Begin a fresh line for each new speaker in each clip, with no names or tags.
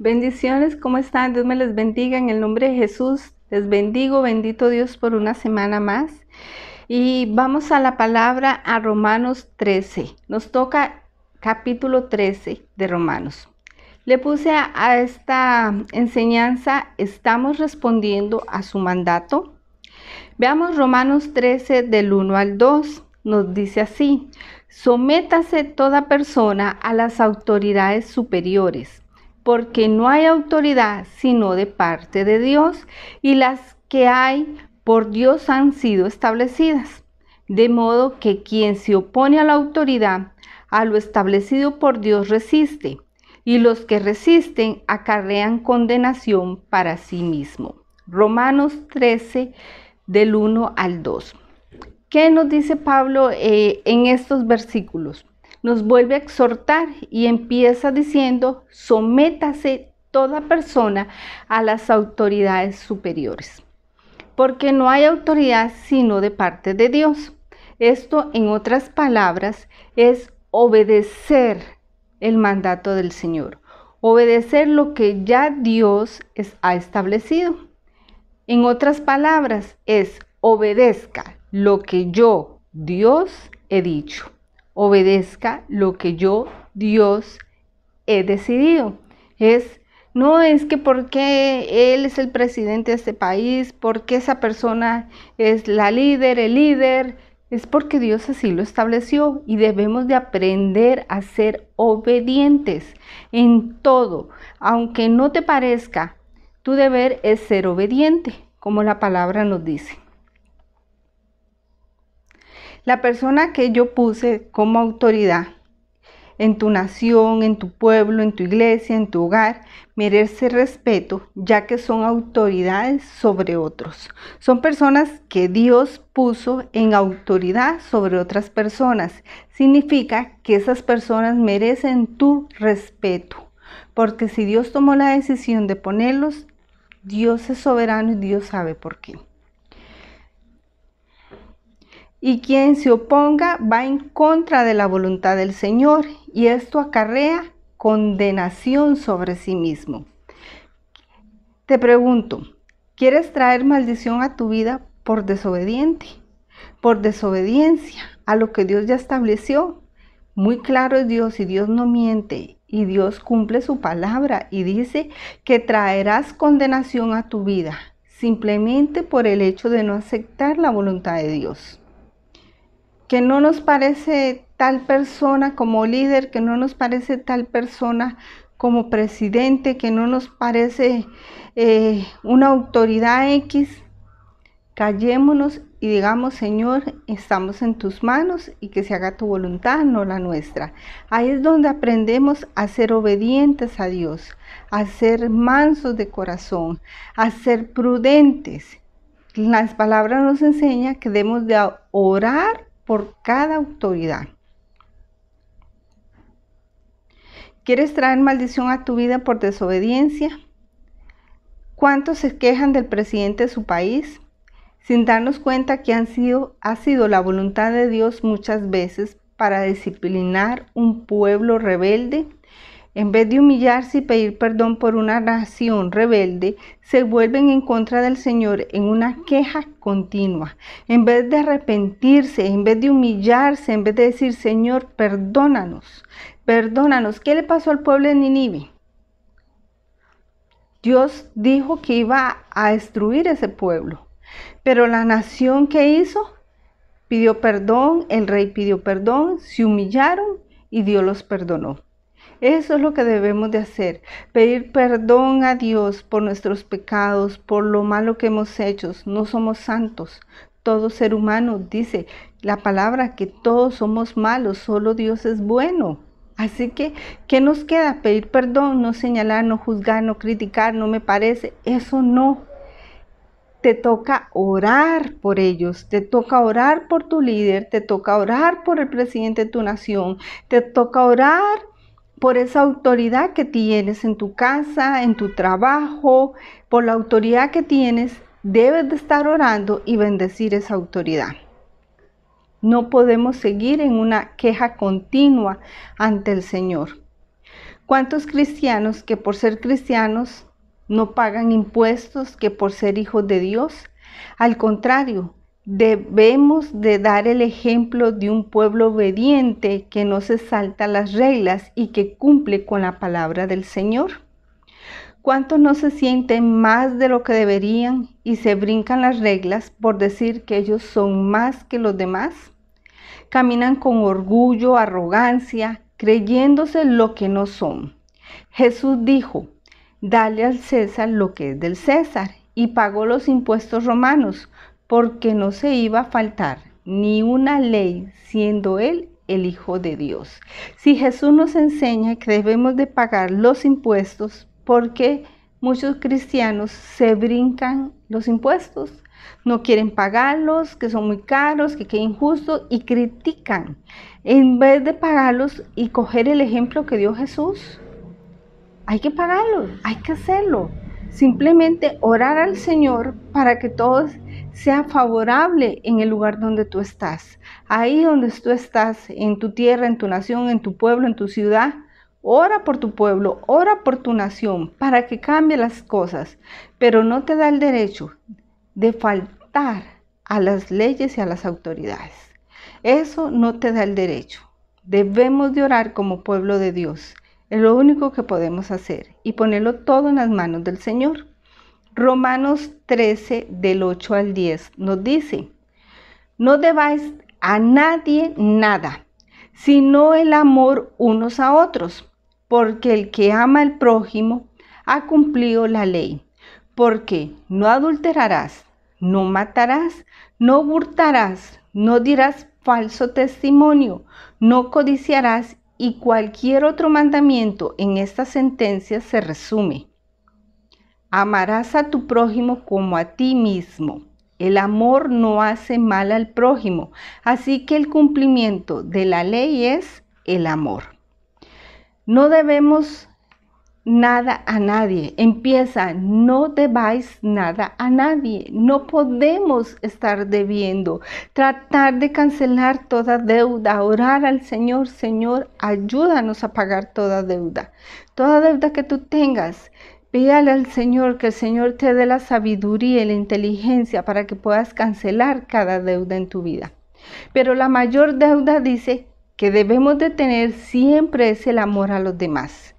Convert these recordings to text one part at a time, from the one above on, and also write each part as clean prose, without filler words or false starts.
Bendiciones, ¿cómo están? Dios me les bendiga en el nombre de Jesús. Les bendigo, bendito Dios por una semana más. Y vamos a la palabra a Romanos 13. Nos toca capítulo 13 de Romanos. Le puse a esta enseñanza, ¿estamos respondiendo a su mandato? Veamos Romanos 13 del 1 al 2. Nos dice así: sométase toda persona a las autoridades superiores, porque no hay autoridad sino de parte de Dios, y las que hay por Dios han sido establecidas. De modo que quien se opone a la autoridad, a lo establecido por Dios resiste, y los que resisten acarrean condenación para sí mismo. Romanos 13, del 1 al 2. ¿Qué nos dice Pablo en estos versículos? Nos vuelve a exhortar y empieza diciendo: sométase toda persona a las autoridades superiores, porque no hay autoridad sino de parte de Dios. Esto, en otras palabras, es obedecer el mandato del Señor, obedecer lo que ya Dios ha establecido. En otras palabras, es obedezca lo que yo, Dios, he dicho. Obedezca lo que yo, Dios, he decidido. No es que porque él es el presidente de este país, porque esa persona es la líder, el líder, es porque Dios así lo estableció y debemos de aprender a ser obedientes en todo. Aunque no te parezca, tu deber es ser obediente, como la palabra nos dice. La persona que yo puse como autoridad en tu nación, en tu pueblo, en tu iglesia, en tu hogar, merece respeto, ya que son autoridades sobre otros. Son personas que Dios puso en autoridad sobre otras personas. Significa que esas personas merecen tu respeto, porque si Dios tomó la decisión de ponerlos, Dios es soberano y Dios sabe por qué. Y quien se oponga va en contra de la voluntad del Señor, y esto acarrea condenación sobre sí mismo. Te pregunto, ¿quieres traer maldición a tu vida por desobediente? Por desobediencia a lo que Dios ya estableció. Muy claro es Dios, y Dios no miente, y Dios cumple su palabra y dice que traerás condenación a tu vida simplemente por el hecho de no aceptar la voluntad de Dios. Que no nos parece tal persona como líder, que no nos parece tal persona como presidente, que no nos parece una autoridad X, callémonos y digamos: Señor, estamos en tus manos y que se haga tu voluntad, no la nuestra. Ahí es donde aprendemos a ser obedientes a Dios, a ser mansos de corazón, a ser prudentes. Las palabras nos enseñan que debemos de orar por cada autoridad. ¿Quieres traer maldición a tu vida por desobediencia? ¿Cuántos se quejan del presidente de su país sin darnos cuenta que ha sido la voluntad de Dios muchas veces para disciplinar un pueblo rebelde? En vez de humillarse y pedir perdón por una nación rebelde, se vuelven en contra del Señor en una queja continua. En vez de arrepentirse, en vez de humillarse, en vez de decir: Señor, perdónanos, perdónanos. ¿Qué le pasó al pueblo de Nínive? Dios dijo que iba a destruir ese pueblo, pero la nación que hizo pidió perdón, el rey pidió perdón, se humillaron y Dios los perdonó. Eso es lo que debemos de hacer, pedir perdón a Dios por nuestros pecados, por lo malo que hemos hecho. No somos santos. Todo ser humano, dice la palabra, que todos somos malos, solo Dios es bueno. Así que, ¿qué nos queda? Pedir perdón, no señalar, no juzgar, no criticar, no me parece. Eso no. Te toca orar por ellos, te toca orar por tu líder, te toca orar por el presidente de tu nación, te toca orar por esa autoridad que tienes en tu casa, en tu trabajo, por la autoridad que tienes. Debes de estar orando y bendecir esa autoridad. No podemos seguir en una queja continua ante el Señor. ¿Cuántos cristianos que por ser cristianos no pagan impuestos que por ser hijos de Dios? Al contrario, debemos de dar el ejemplo de un pueblo obediente que no se salta las reglas y que cumple con la palabra del Señor. ¿Cuántos no se sienten más de lo que deberían y se brincan las reglas por decir que ellos son más que los demás? Caminan con orgullo, arrogancia, creyéndose lo que no son. Jesús dijo: dale al César lo que es del César, y pagó los impuestos romanos, porque no se iba a faltar ni una ley, siendo él el Hijo de Dios. Si Jesús nos enseña que debemos de pagar los impuestos, ¿por qué muchos cristianos se brincan los impuestos? No quieren pagarlos, que son muy caros, que injusto, y critican en vez de pagarlos y coger el ejemplo que dio Jesús. Hay que pagarlos, hay que hacerlo. Simplemente orar al Señor para que todo sea favorable en el lugar donde tú estás. Ahí donde tú estás, en tu tierra, en tu nación, en tu pueblo, en tu ciudad, ora por tu pueblo, ora por tu nación para que cambie las cosas. Pero no te da el derecho de faltar a las leyes y a las autoridades. Eso no te da el derecho. Debemos de orar como pueblo de Dios. Es lo único que podemos hacer y ponerlo todo en las manos del Señor. Romanos 13, del 8 al 10 nos dice: no debáis a nadie nada, sino el amor unos a otros, porque el que ama al prójimo ha cumplido la ley. Porque no adulterarás, no matarás, no hurtarás, no dirás falso testimonio, no codiciarás, y cualquier otro mandamiento en esta sentencia se resume: amarás a tu prójimo como a ti mismo. El amor no hace mal al prójimo, así que el cumplimiento de la ley es el amor. No debemos nada a nadie. Empieza: no debáis nada a nadie. No podemos estar debiendo. Tratar de cancelar toda deuda. Orar al Señor: Señor, ayúdanos a pagar toda deuda. Toda deuda que tú tengas, pídale al Señor que el Señor te dé la sabiduría y la inteligencia para que puedas cancelar cada deuda en tu vida. Pero la mayor deuda, dice, que debemos de tener siempre es el amor a los demás.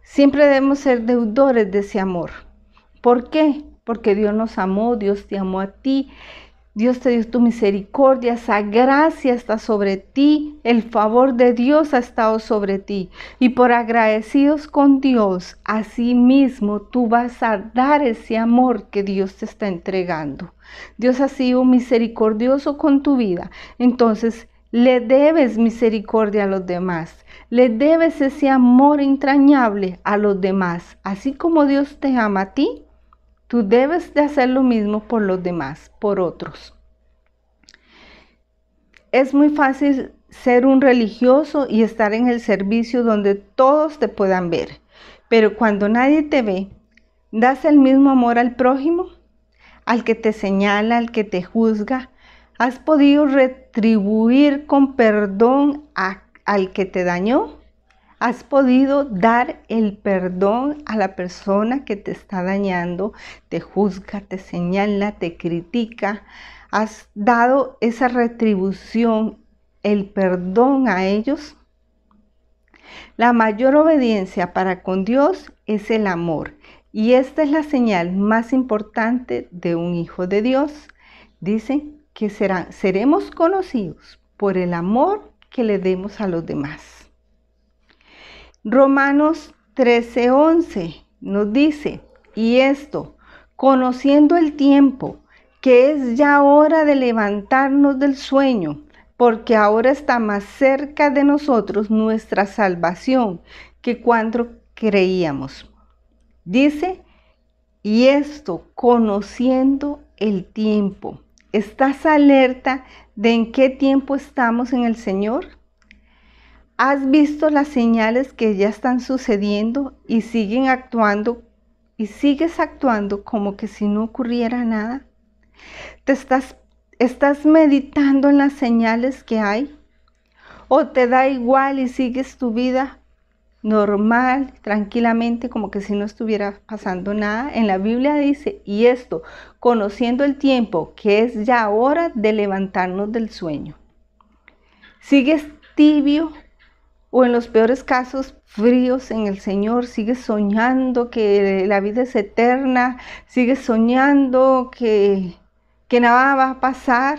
Siempre debemos ser deudores de ese amor. ¿Por qué? Porque Dios nos amó, Dios te amó a ti, Dios te dio tu misericordia, esa gracia está sobre ti, el favor de Dios ha estado sobre ti. Y por agradecidos con Dios, así mismo tú vas a dar ese amor que Dios te está entregando. Dios ha sido misericordioso con tu vida, entonces le debes misericordia a los demás. Le debes ese amor entrañable a los demás. Así como Dios te ama a ti, tú debes de hacer lo mismo por los demás, por otros. Es muy fácil ser un religioso y estar en el servicio donde todos te puedan ver. Pero cuando nadie te ve, ¿das el mismo amor al prójimo? Al que te señala, al que te juzga. ¿Has podido retribuir con perdón al que te dañó? ¿Has podido dar el perdón a la persona que te está dañando, te juzga, te señala, te critica? ¿Has dado esa retribución, el perdón a ellos? La mayor obediencia para con Dios es el amor, y esta es la señal más importante de un hijo de Dios. Dice que seremos conocidos por el amor que le demos a los demás. Romanos 13:11 nos dice: y esto, conociendo el tiempo, que es ya hora de levantarnos del sueño, porque ahora está más cerca de nosotros nuestra salvación que cuando creíamos. Dice: y esto, conociendo el tiempo. ¿Estás alerta de en qué tiempo estamos en el Señor? ¿Has visto las señales que ya están sucediendo y sigues actuando como que si no ocurriera nada? ¿Estás meditando en las señales que hay? ¿O te da igual y sigues tu vida normal, tranquilamente, como que si no estuviera pasando nada. En la Biblia dice, y esto, conociendo el tiempo, que es ya hora de levantarnos del sueño. ¿Sigues tibio o en los peores casos fríos en el Señor? ¿Sigues soñando que la vida es eterna? ¿Sigues soñando que nada va a pasar?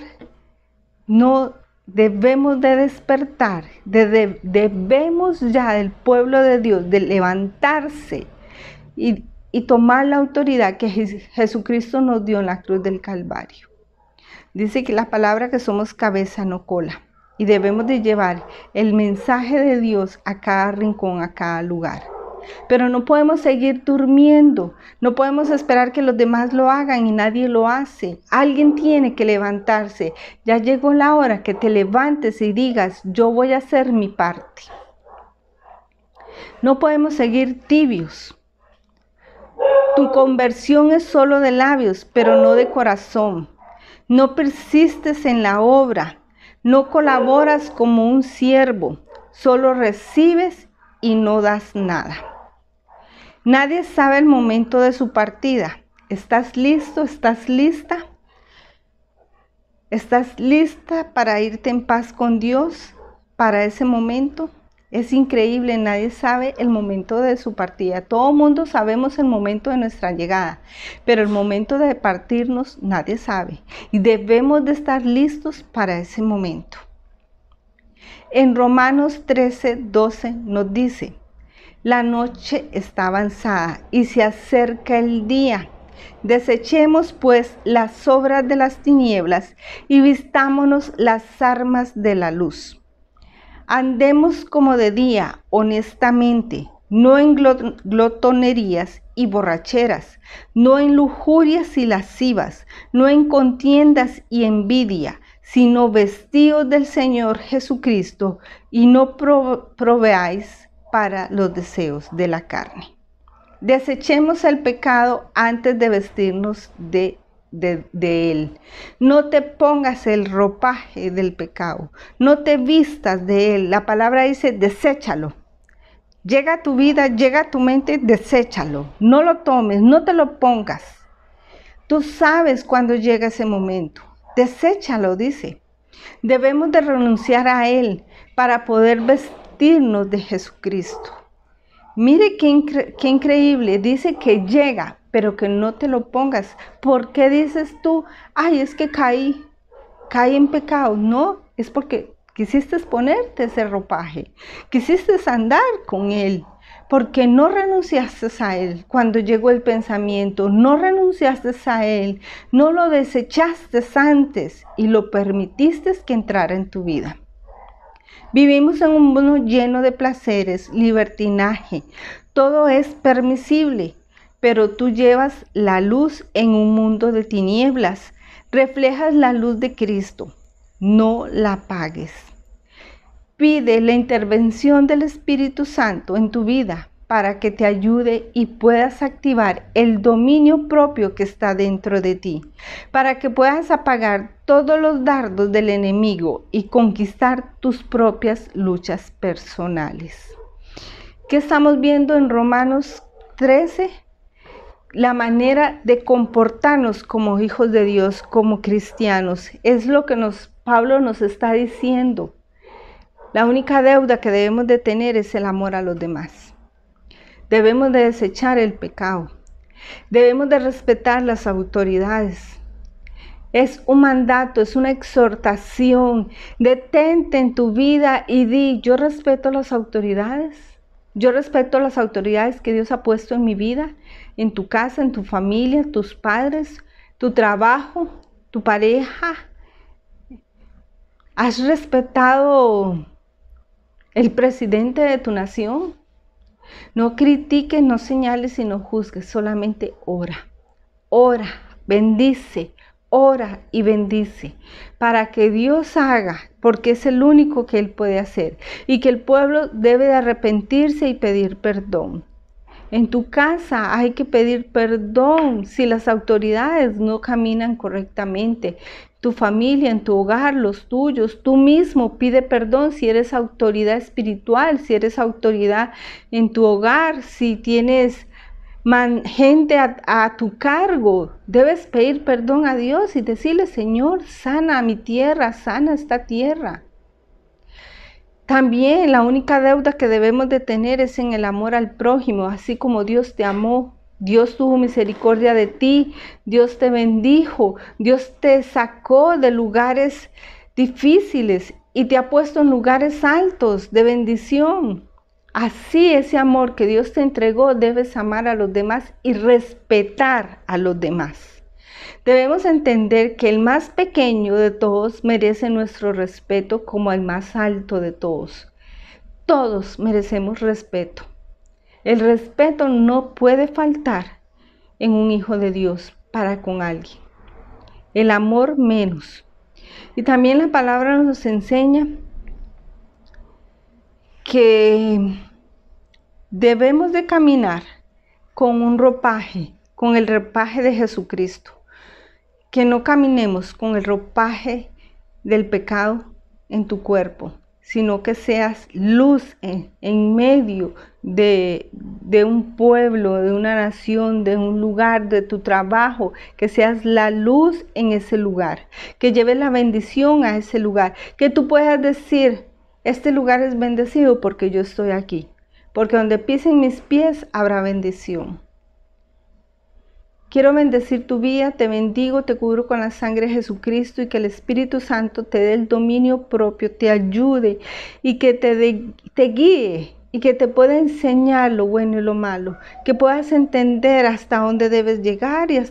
No. Debemos de despertar, debemos ya del pueblo de Dios, de levantarse y tomar la autoridad que Jesucristo nos dio en la cruz del Calvario. Dice que la palabra que somos cabeza, no cola, y debemos de llevar el mensaje de Dios a cada rincón, a cada lugar. Pero no podemos seguir durmiendo, no podemos esperar que los demás lo hagan y nadie lo hace. Alguien tiene que levantarse. Ya llegó la hora que te levantes y digas, yo voy a hacer mi parte. No podemos seguir tibios. Tu conversión es solo de labios, pero no de corazón. No persistes en la obra, no colaboras como un siervo, solo recibes y no das nada. Nadie sabe el momento de su partida. ¿Estás listo? ¿Estás lista? ¿Estás lista para irte en paz con Dios para ese momento? Es increíble, nadie sabe el momento de su partida. Todo mundo sabemos el momento de nuestra llegada, pero el momento de partirnos nadie sabe. Y debemos de estar listos para ese momento. En Romanos 13:12 nos dice, la noche está avanzada y se acerca el día. Desechemos pues las obras de las tinieblas y vistámonos las armas de la luz. Andemos como de día, honestamente, no en glotonerías y borracheras, no en lujurias y lascivas, no en contiendas y envidia, sino vestidos del Señor Jesucristo y no proveáis para los deseos de la carne. Desechemos el pecado antes de vestirnos de él. No te pongas el ropaje del pecado, no te vistas de él. La palabra dice, deséchalo. Llega a tu vida, llega a tu mente, deséchalo. No lo tomes, no te lo pongas. Tú sabes cuándo llega ese momento. Deséchalo, dice. Debemos de renunciar a él para poder vestirnos de Jesucristo. Mire qué increíble, dice que llega, pero que no te lo pongas. ¿Por qué dices tú, ay, es que caí en pecado? No, es porque quisiste ponerte ese ropaje, quisiste andar con él, porque no renunciaste a él cuando llegó el pensamiento, no renunciaste a él, no lo desechaste antes y lo permitiste que entrara en tu vida. Vivimos en un mundo lleno de placeres, libertinaje, todo es permisible, pero tú llevas la luz en un mundo de tinieblas, reflejas la luz de Cristo, no la apagues. Pide la intervención del Espíritu Santo en tu vida para que te ayude y puedas activar el dominio propio que está dentro de ti, para que puedas apagar todos los dardos del enemigo y conquistar tus propias luchas personales. ¿Qué estamos viendo en Romanos 13? La manera de comportarnos como hijos de Dios, como cristianos, es lo que Pablo nos está diciendo. La única deuda que debemos de tener es el amor a los demás. Debemos de desechar el pecado. Debemos de respetar las autoridades. Es un mandato, es una exhortación. Detente en tu vida y di, yo respeto las autoridades. Yo respeto las autoridades que Dios ha puesto en mi vida, en tu casa, en tu familia, tus padres, tu trabajo, tu pareja. ¿Has respetado el presidente de tu nación? No critiques, no señales y no juzgues, solamente ora. Ora, bendice, ora y bendice para que Dios haga, porque es el único que Él puede hacer y que el pueblo debe de arrepentirse y pedir perdón. En tu casa hay que pedir perdón si las autoridades no caminan correctamente. Tu familia, en tu hogar, los tuyos, tú mismo pide perdón si eres autoridad espiritual, si eres autoridad en tu hogar, si tienes gente a tu cargo. Debes pedir perdón a Dios y decirle: Señor, sana mi tierra, sana esta tierra. También la única deuda que debemos de tener es en el amor al prójimo, así como Dios te amó. Dios tuvo misericordia de ti, Dios te bendijo, Dios te sacó de lugares difíciles y te ha puesto en lugares altos de bendición. Así, ese amor que Dios te entregó, debes amar a los demás y respetar a los demás. Debemos entender que el más pequeño de todos merece nuestro respeto como el más alto de todos. Todos merecemos respeto. El respeto no puede faltar en un hijo de Dios para con alguien. El amor menos. Y también la palabra nos enseña que debemos de caminar con un ropaje, con el ropaje de Jesucristo. Que no caminemos con el ropaje del pecado en tu cuerpo, sino que seas luz en medio de un pueblo, de una nación, de un lugar, de tu trabajo, que seas la luz en ese lugar, que lleves la bendición a ese lugar, que tú puedas decir: este lugar es bendecido porque yo estoy aquí, porque donde pisen mis pies habrá bendición. Quiero bendecir tu vida, te bendigo, te cubro con la sangre de Jesucristo y que el Espíritu Santo te dé el dominio propio, te ayude y que te guíe y que te pueda enseñar lo bueno y lo malo, que puedas entender hasta dónde debes llegar y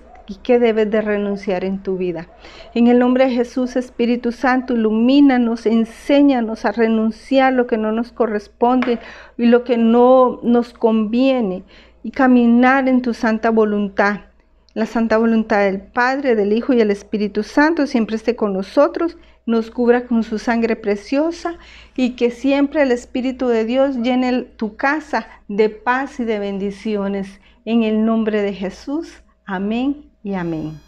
qué debes de renunciar en tu vida. En el nombre de Jesús, Espíritu Santo, ilumínanos, enséñanos a renunciar lo que no nos corresponde y lo que no nos conviene y caminar en tu santa voluntad. La santa voluntad del Padre, del Hijo y del Espíritu Santo siempre esté con nosotros, nos cubra con su sangre preciosa y que siempre el Espíritu de Dios llene tu casa de paz y de bendiciones. En el nombre de Jesús, amén y amén.